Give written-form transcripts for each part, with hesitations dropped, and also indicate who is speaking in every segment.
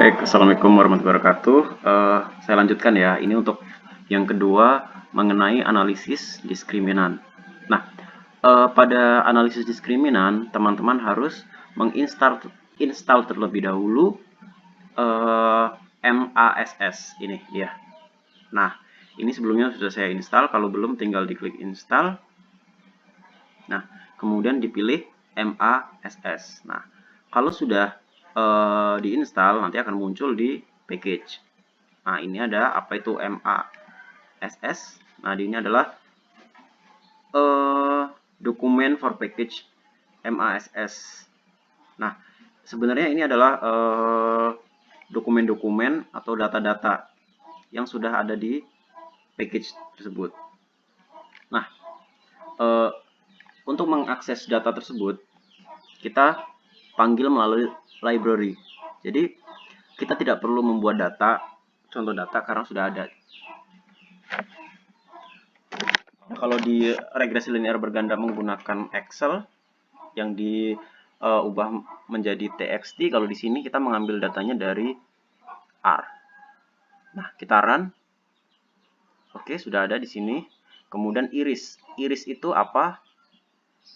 Speaker 1: Baik, Assalamualaikum warahmatullahi wabarakatuh. Saya lanjutkan ya. Ini untuk yang kedua mengenai analisis diskriminan. Nah, pada analisis diskriminan, teman-teman harus install terlebih dahulu MASS ini dia. Nah, ini sebelumnya sudah saya install. Kalau belum, tinggal diklik install. Nah, kemudian dipilih MASS. Nah, kalau sudah diinstal, nanti akan muncul di package. Nah, ini ada apa itu MASS. Nah, ini adalah dokumen for package MASS. Nah, sebenarnya ini adalah dokumen-dokumen atau data-data yang sudah ada di package tersebut. Nah, untuk mengakses data tersebut, kita panggil melalui library. Jadi kita tidak perlu membuat data, contoh data karena sudah ada. Nah, kalau di regresi linear berganda menggunakan Excel yang diubah menjadi TXT, kalau di sini kita mengambil datanya dari R. Nah, kita run. Oke, sudah ada di sini. Kemudian iris. Iris itu apa?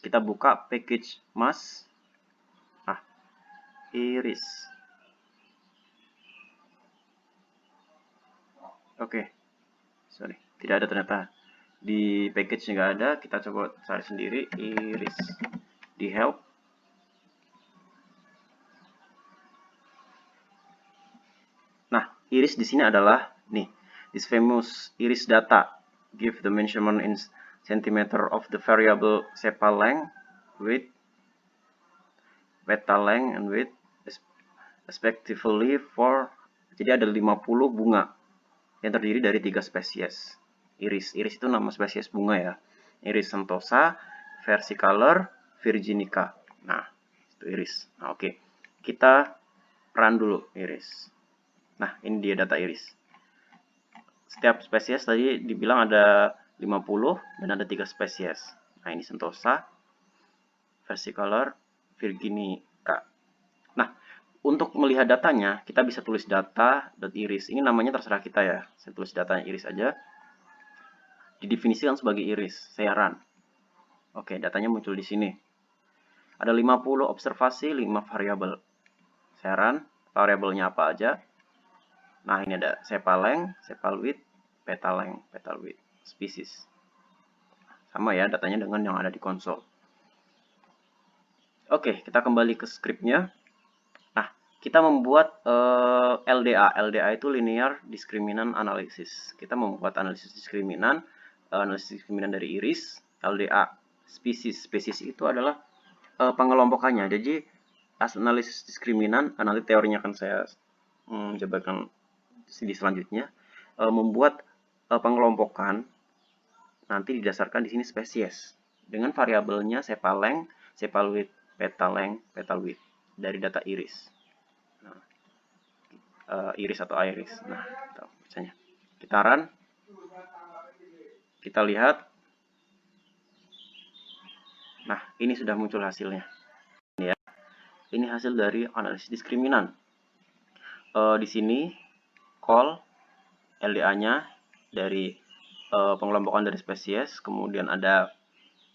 Speaker 1: Kita buka package mas. Iris. Oke, sorry, tidak ada ternyata di package nggak ada. Kita coba cari sendiri iris di help. Nah, iris di sini adalah nih, this famous iris data give the measurement in centimeter of the variable sepal length, width, petal length, and width respectively for. Jadi ada 50 bunga yang terdiri dari 3 spesies iris. Iris itu nama spesies bunga ya. Iris sentosa, versicolor, virginica. Nah, itu iris. Nah, oke. Kita run dulu iris. Nah, ini dia data iris. Setiap spesies tadi dibilang ada 50 dan ada 3 spesies. Nah, ini sentosa, versicolor, virginica. Nah, untuk melihat datanya, kita bisa tulis data.iris. Ini namanya terserah kita ya. Saya tulis datanya iris aja. Didefinisikan sebagai iris. Saya run. Oke, datanya muncul di sini. Ada 50 observasi, 5 variabel. Saya run. Variabelnya apa aja? Nah, ini ada sepal length, sepal width, petal length, petal width, species. Sama ya datanya dengan yang ada di konsol. Oke, kita kembali ke scriptnya. Kita membuat LDA. LDA itu Linear Discriminant Analysis. Kita membuat analisis diskriminan dari iris. LDA species. Species itu adalah pengelompokannya. Jadi analisis diskriminan, nanti teorinya akan saya jabarkan di selanjutnya. Membuat pengelompokan nanti didasarkan di sini spesies dengan variabelnya sepal length, sepal width, petal length, petal width dari data iris. Iris atau iris. Nah, misalnya kita run, kita lihat. Nah, ini sudah muncul hasilnya. Ini ya. Ini hasil dari analisis diskriminan. Di sini call LDA-nya dari pengelompokan dari spesies, kemudian ada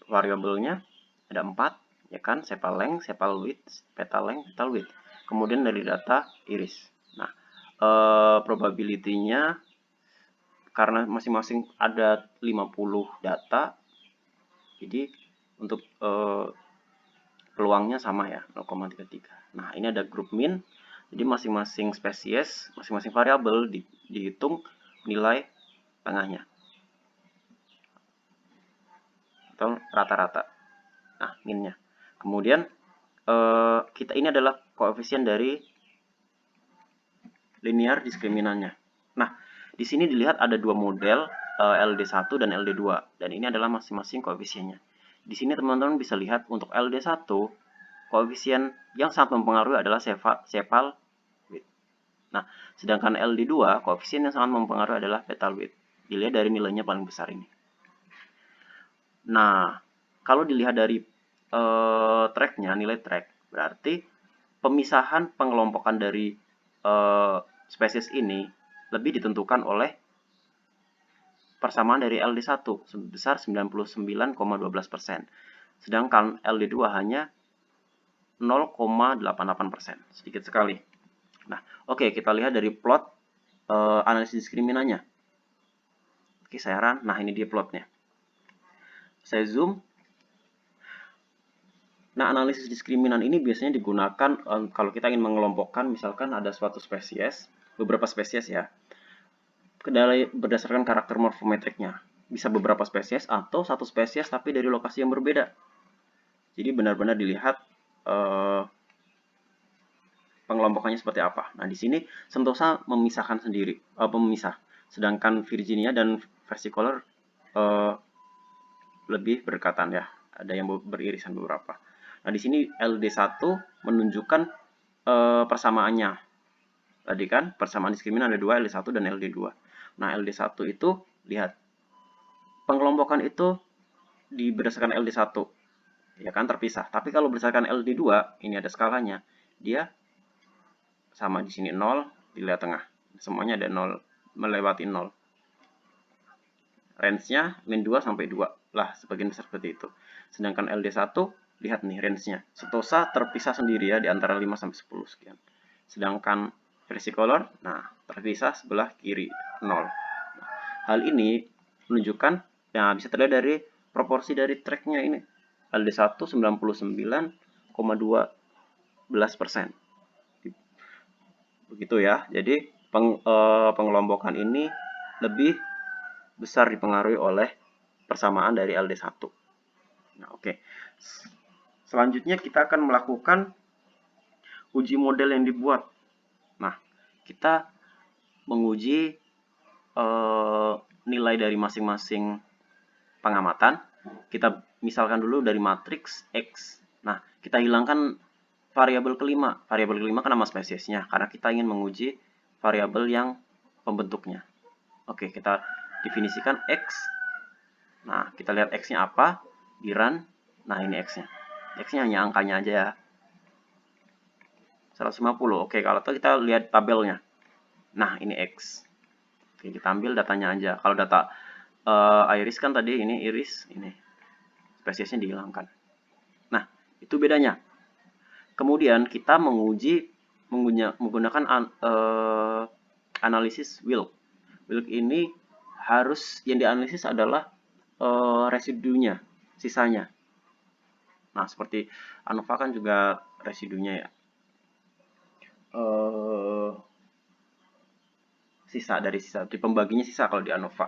Speaker 1: variabelnya, ada 4, ya kan? Sepal length, sepal width, petal length, petal width. Kemudian dari data iris. Nah, probability-nya karena masing-masing ada 50 data, jadi untuk peluangnya sama ya, 0,33. Nah, ini ada group mean, jadi masing-masing spesies, masing-masing variabel dihitung nilai tengahnya atau rata-rata. Nah, mean-nya. Kemudian kita ini adalah koefisien dari linear diskriminannya. Nah, di sini dilihat ada dua model, LD1 dan LD2, dan ini adalah masing-masing koefisiennya. Di sini teman-teman bisa lihat untuk LD1, koefisien yang sangat mempengaruhi adalah sepal width. Nah, sedangkan LD2, koefisien yang sangat mempengaruhi adalah petal width. Dilihat dari nilainya paling besar ini. Nah, kalau dilihat dari tracknya, nilai track, berarti pemisahan pengelompokan dari spesies ini lebih ditentukan oleh persamaan dari LD1 sebesar 99,12%. Sedangkan LD2 hanya 0,88%, sedikit sekali. Nah, oke, kita lihat dari plot analisis diskriminannya. Oke, saya run. Nah, ini dia plotnya. Saya zoom. Nah, analisis diskriminan ini biasanya digunakan kalau kita ingin mengelompokkan, misalkan ada suatu spesies, beberapa spesies ya, berdasarkan karakter morfometriknya. Bisa beberapa spesies atau satu spesies tapi dari lokasi yang berbeda. Jadi benar-benar dilihat pengelompokannya seperti apa. Nah, di sini Sentosa memisahkan sendiri, memisah. Sedangkan Virginia dan versicolor lebih berdekatan ya. Ada yang beririsan beberapa. Nah, di sini LD1 menunjukkan persamaannya. Tadi kan persamaan diskriminan ada dua, LD1 dan LD2. Nah, LD1 itu lihat pengelompokan itu berdasarkan LD1. Ya kan terpisah. Tapi kalau berdasarkan LD2, ini ada skalanya. Dia sama di sini 0, dilihat tengah. Semuanya ada 0, melewati 0. Range-nya min 2 sampai 2. Lah, sebagian besar seperti itu. Sedangkan LD1, lihat nih range-nya. Sentosa terpisah sendiri ya, di antara 5 sampai 10 sekian. Sedangkan versicolor, nah, terpisah sebelah kiri 0. Hal ini menunjukkan, ya bisa terlihat dari proporsi dari track-nya ini. LD1 99,12%. Begitu ya. Jadi pengelompokan ini lebih besar dipengaruhi oleh persamaan dari LD1. Nah, oke. Selanjutnya kita akan melakukan uji model yang dibuat. Nah, kita menguji nilai dari masing-masing pengamatan. Kita misalkan dulu dari matriks X. Nah, kita hilangkan variabel kelima. Variabel kelima kan nama spesiesnya, karena kita ingin menguji variabel yang pembentuknya. Oke, kita definisikan X. Nah, kita lihat X-nya apa, di run. Nah, ini X-nya. X-nya hanya angkanya aja ya. 150. Oke, kalau kita lihat tabelnya. Nah, ini X. Oke, kita ambil datanya aja. Kalau data iris kan tadi ini iris, ini spesiesnya dihilangkan. Nah, itu bedanya. Kemudian kita menguji menggunakan analisis Wilk. Wilk ini harus yang dianalisis adalah residunya, sisanya. Nah, seperti ANOVA kan juga residunya ya. Sisa dari sisa, di pembaginya sisa kalau di ANOVA.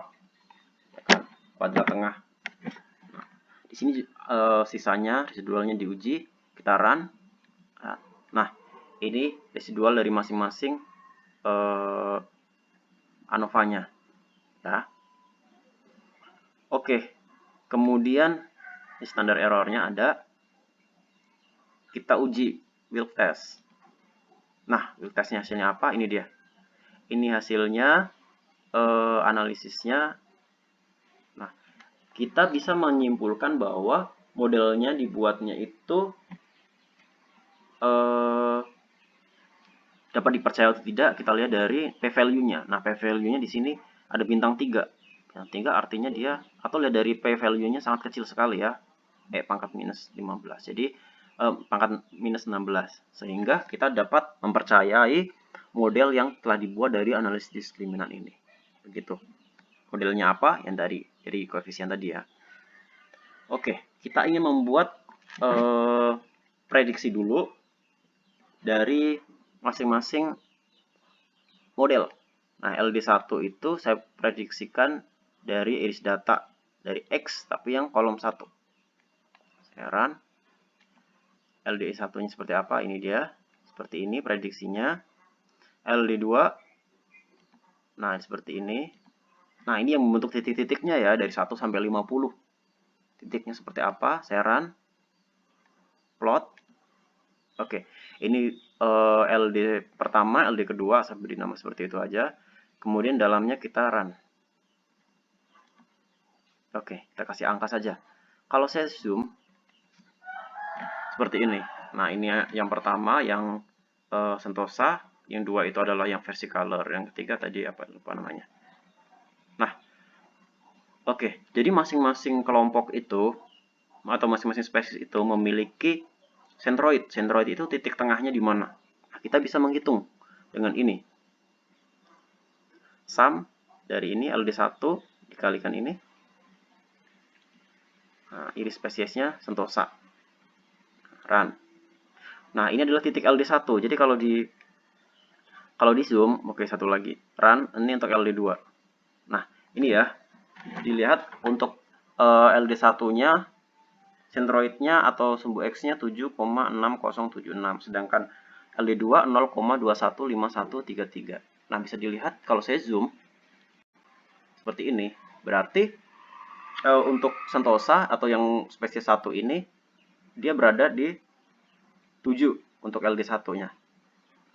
Speaker 1: Ya kan? Kuadrat tengah. Nah, di sini sisanya, residualnya diuji, kita run. Nah, ini residual dari masing-masing ANOVA-nya. Ya. Oke, kemudian standar errornya ada. Kita uji Wilk test. Nah, Wilk testnya hasilnya apa? Ini dia. Ini hasilnya analisisnya. Nah, kita bisa menyimpulkan bahwa modelnya dibuatnya itu dapat dipercaya atau tidak, kita lihat dari p-value-nya. Nah, p-value-nya di sini ada bintang 3. Bintang 3 artinya dia, atau lihat dari p-value-nya sangat kecil sekali ya. Pangkat minus 15. Jadi, pangkat minus 16. Sehingga kita dapat mempercayai model yang telah dibuat dari analisis diskriminan ini. Begitu. Modelnya apa? Yang dari koefisien tadi ya. Oke, kita ingin membuat prediksi dulu dari masing-masing model. Nah, LD1 itu saya prediksikan dari iris data dari X, tapi yang kolom 1. Saya run. LD1-nya seperti apa? Ini dia. Seperti ini prediksinya. LD2. Nah, seperti ini. Nah, ini yang membentuk titik-titiknya ya, dari 1 sampai 50. Titiknya seperti apa? Saya run. Plot. Oke, ini LD pertama, LD kedua, saya beri nama seperti itu aja. Kemudian dalamnya kita run. Oke, kita kasih angka saja. Kalau saya zoom, seperti ini. Nah, ini yang pertama, yang Sentosa. Yang 2 itu adalah yang versicolor. Yang ketiga tadi apa, lupa namanya. Nah, oke. Jadi masing-masing kelompok itu atau masing-masing spesies itu memiliki centroid. Centroid itu titik tengahnya di mana? Nah, kita bisa menghitung dengan ini. Sum dari ini LD1 dikalikan ini. Nah, iris spesiesnya sentosa. Run. Nah, ini adalah titik LD1. Jadi kalau di zoom, oke, satu lagi. Run, ini untuk LD2. Nah, ini ya. Dilihat untuk LD1-nya, centroidnya atau sumbu X-nya 7,6076. Sedangkan LD2 0,215133. Nah, bisa dilihat kalau saya zoom, seperti ini. Berarti untuk sentosa atau yang spesies 1 ini, dia berada di 7 untuk LD1-nya.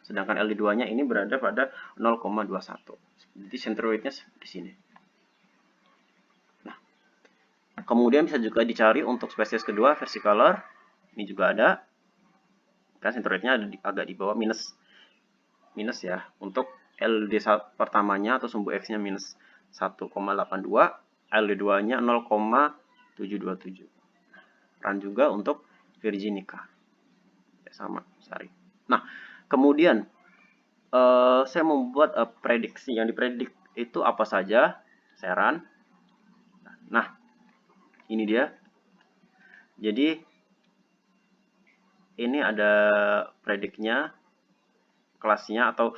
Speaker 1: Sedangkan LD2-nya ini berada pada 0,21. Jadi centroidnya di sini. Nah, kemudian bisa juga dicari untuk spesies kedua, versicolor. Ini juga ada. Kan centroidnya agak di bawah minus ya. Untuk LD pertamanya atau sumbu X-nya minus 1,82. LD2-nya 0,727. Run juga untuk Virginica. Ya, sama, sorry. Nah, kemudian saya membuat prediksi. Yang dipredik itu apa saja? Saya run. Nah, ini dia. Jadi, ini ada prediknya, kelasnya atau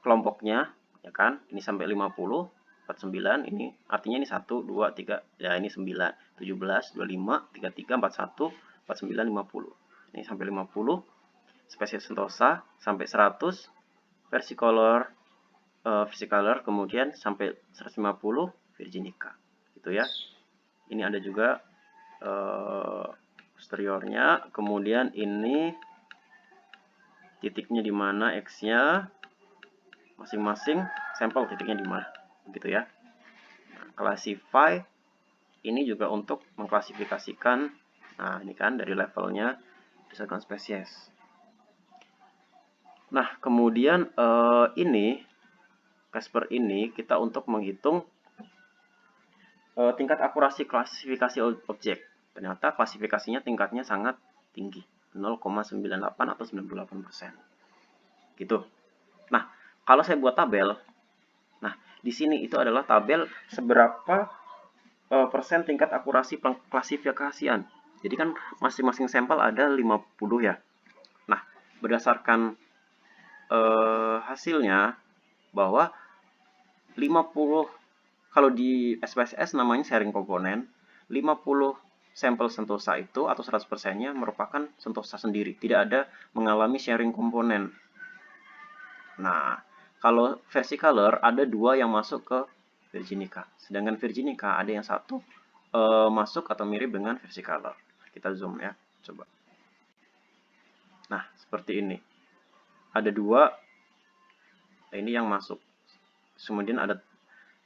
Speaker 1: kelompoknya, ya kan? Ini sampai 50, 49, ini artinya ini 1, 2, 3, ya ini 9, 17, 25, 33, 41, 49, 50. Ini sampai 50, spesies sentosa sampai 100, versicolor, kemudian sampai 150 Virginica, gitu ya. Ini ada juga posteriornya, kemudian ini titiknya di mana, X-nya, masing-masing sampel titiknya di mana, gitu ya. Nah, classify ini juga untuk mengklasifikasikan, nah ini kan dari levelnya berdasarkan spesies. Nah, kemudian ini Casper ini kita untuk menghitung tingkat akurasi klasifikasi objek. Ternyata klasifikasinya tingkatnya sangat tinggi, 0,98 atau 98%. Gitu. Nah, kalau saya buat tabel, nah di sini itu adalah tabel seberapa persen tingkat akurasi klasifikasian. Jadi kan masing-masing sampel ada 50 ya. Nah, berdasarkan hasilnya bahwa 50, kalau di SPSS namanya sharing komponen, 50 sampel sentosa itu atau 100%-nya merupakan sentosa sendiri, tidak ada mengalami sharing komponen. Nah, kalau versicolor ada 2 yang masuk ke Virginica, sedangkan Virginica ada yang 1 masuk atau mirip dengan versicolor. Kita zoom ya, coba. Nah, seperti ini. Ada 2, ini yang masuk. Kemudian ada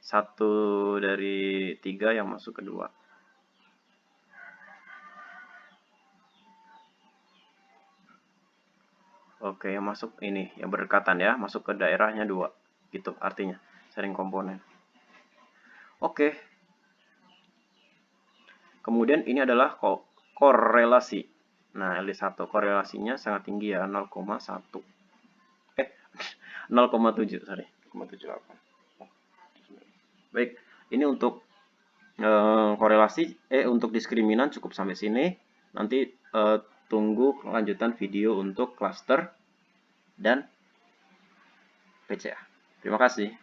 Speaker 1: 1 dari 3 yang masuk ke 2. Oke, yang masuk ini, yang berdekatan ya, masuk ke daerahnya 2. Gitu artinya, sharing komponen. Oke. Kemudian ini adalah korelasi. Nah, LD1 korelasinya sangat tinggi ya, 0,1. 0,7, sorry. 0,78. Baik, ini untuk korelasi, untuk diskriminan cukup sampai sini. Nanti tunggu kelanjutan video untuk cluster dan PCA. Terima kasih.